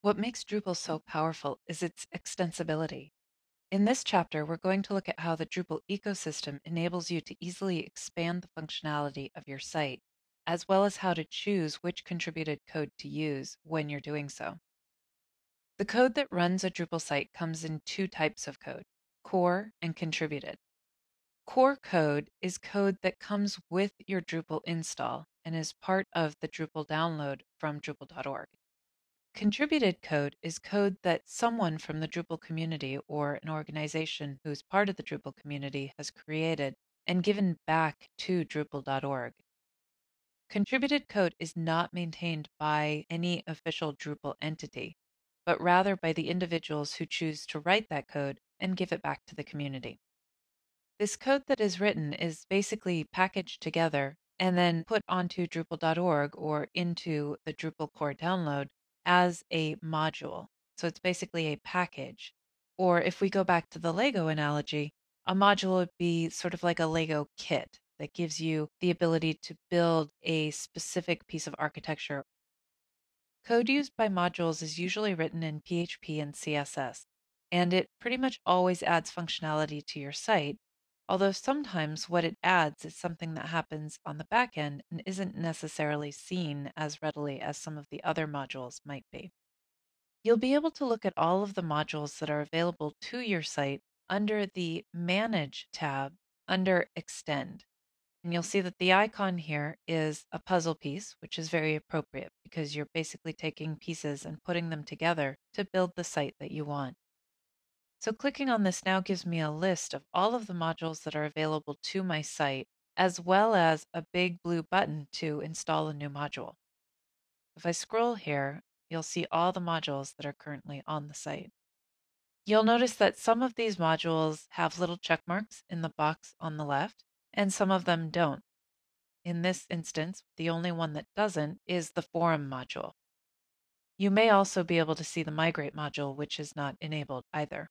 What makes Drupal so powerful is its extensibility. In this chapter, we're going to look at how the Drupal ecosystem enables you to easily expand the functionality of your site, as well as how to choose which contributed code to use when you're doing so. The code that runs a Drupal site comes in two types of code: core and contributed. Core code is code that comes with your Drupal install and is part of the Drupal download from Drupal.org. Contributed code is code that someone from the Drupal community or an organization who's part of the Drupal community has created and given back to Drupal.org. Contributed code is not maintained by any official Drupal entity, but rather by the individuals who choose to write that code and give it back to the community. This code that is written is basically packaged together and then put onto Drupal.org or into the Drupal core download as a module. So it's basically a package. Or if we go back to the Lego analogy, a module would be sort of like a Lego kit that gives you the ability to build a specific piece of architecture. Code used by modules is usually written in PHP and CSS, and it pretty much always adds functionality to your site, although sometimes what it adds is something that happens on the back end and isn't necessarily seen as readily as some of the other modules might be. You'll be able to look at all of the modules that are available to your site under the Manage tab under Extend. And you'll see that the icon here is a puzzle piece, which is very appropriate because you're basically taking pieces and putting them together to build the site that you want. So clicking on this now gives me a list of all of the modules that are available to my site, as well as a big blue button to install a new module. If I scroll here, you'll see all the modules that are currently on the site. You'll notice that some of these modules have little check marks in the box on the left, and some of them don't. In this instance, the only one that doesn't is the forum module. You may also be able to see the migrate module, which is not enabled either.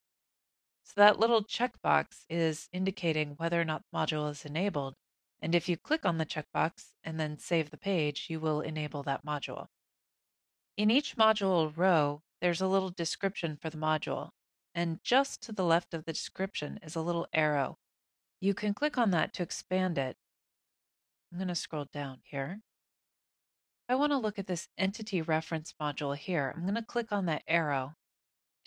So that little checkbox is indicating whether or not the module is enabled. And if you click on the checkbox and then save the page, you will enable that module. In each module row, there's a little description for the module. And just to the left of the description is a little arrow. You can click on that to expand it. I'm going to scroll down here. I want to look at this entity reference module here. I'm going to click on that arrow,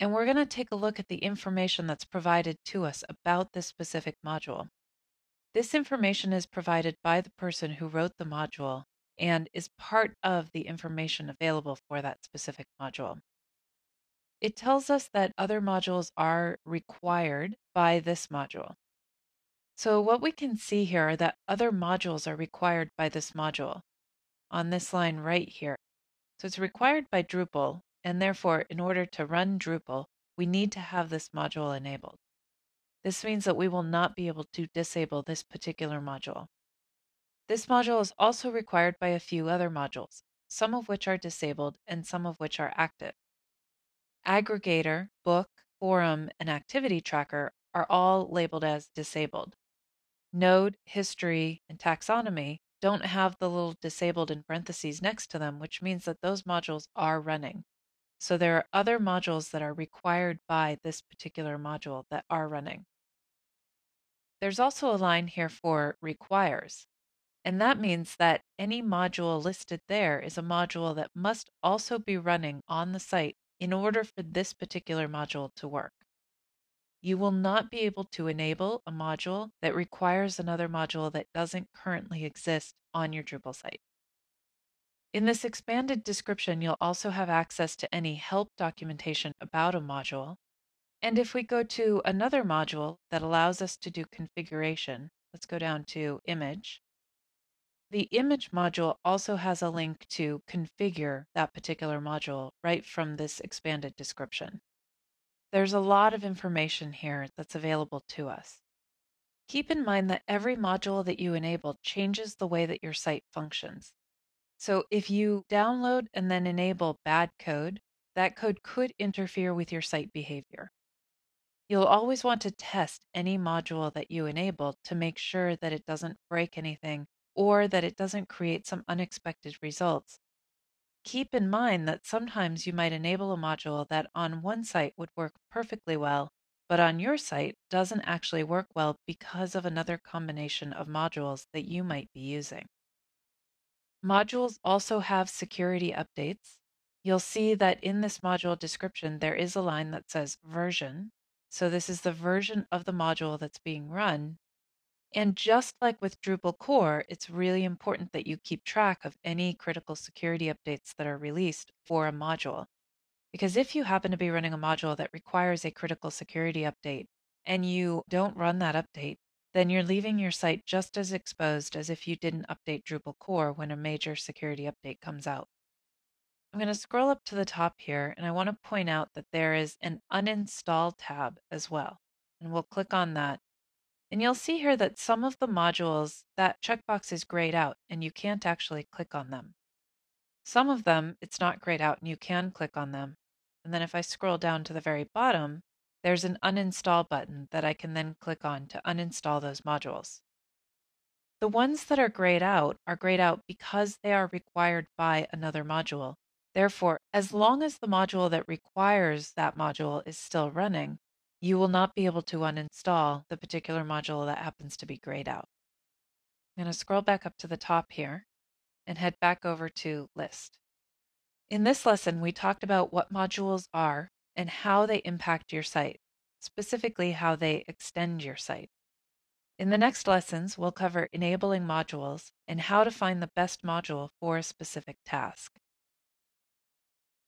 and we're going to take a look at the information that's provided to us about this specific module. This information is provided by the person who wrote the module and is part of the information available for that specific module. It tells us that other modules are required by this module. So what we can see here are that other modules are required by this module on this line right here. So it's required by Drupal, and therefore, in order to run Drupal, we need to have this module enabled. This means that we will not be able to disable this particular module. This module is also required by a few other modules, some of which are disabled and some of which are active. Aggregator, Book, Forum, and Activity Tracker are all labeled as disabled. Node, History, and Taxonomy don't have the little disabled in parentheses next to them, which means that those modules are running. So there are other modules that are required by this particular module that are running. There's also a line here for requires, and that means that any module listed there is a module that must also be running on the site in order for this particular module to work. You will not be able to enable a module that requires another module that doesn't currently exist on your Drupal site. In this expanded description, you'll also have access to any help documentation about a module. And if we go to another module that allows us to do configuration, let's go down to image. The image module also has a link to configure that particular module right from this expanded description. There's a lot of information here that's available to us. Keep in mind that every module that you enable changes the way that your site functions. So if you download and then enable bad code, that code could interfere with your site behavior. You'll always want to test any module that you enable to make sure that it doesn't break anything or that it doesn't create some unexpected results. keep in mind that sometimes you might enable a module that on one site would work perfectly well, but on your site doesn't actually work well because of another combination of modules that you might be using. Modules also have security updates. You'll see that in this module description, there is a line that says version. So this is the version of the module that's being run. And just like with Drupal core, it's really important that you keep track of any critical security updates that are released for a module. Because if you happen to be running a module that requires a critical security update and you don't run that update, then you're leaving your site just as exposed as if you didn't update Drupal core when a major security update comes out. I'm going to scroll up to the top here, and I want to point out that there is an uninstall tab as well. And we'll click on that. And you'll see here that some of the modules, that checkbox is grayed out, and you can't actually click on them. Some of them, it's not grayed out, and you can click on them. And then if I scroll down to the very bottom, there's an uninstall button that I can then click on to uninstall those modules. The ones that are grayed out because they are required by another module. Therefore, as long as the module that requires that module is still running, you will not be able to uninstall the particular module that happens to be grayed out. I'm going to scroll back up to the top here and head back over to List. In this lesson, we talked about what modules are and how they impact your site, specifically how they extend your site. In the next lessons, we'll cover enabling modules and how to find the best module for a specific task.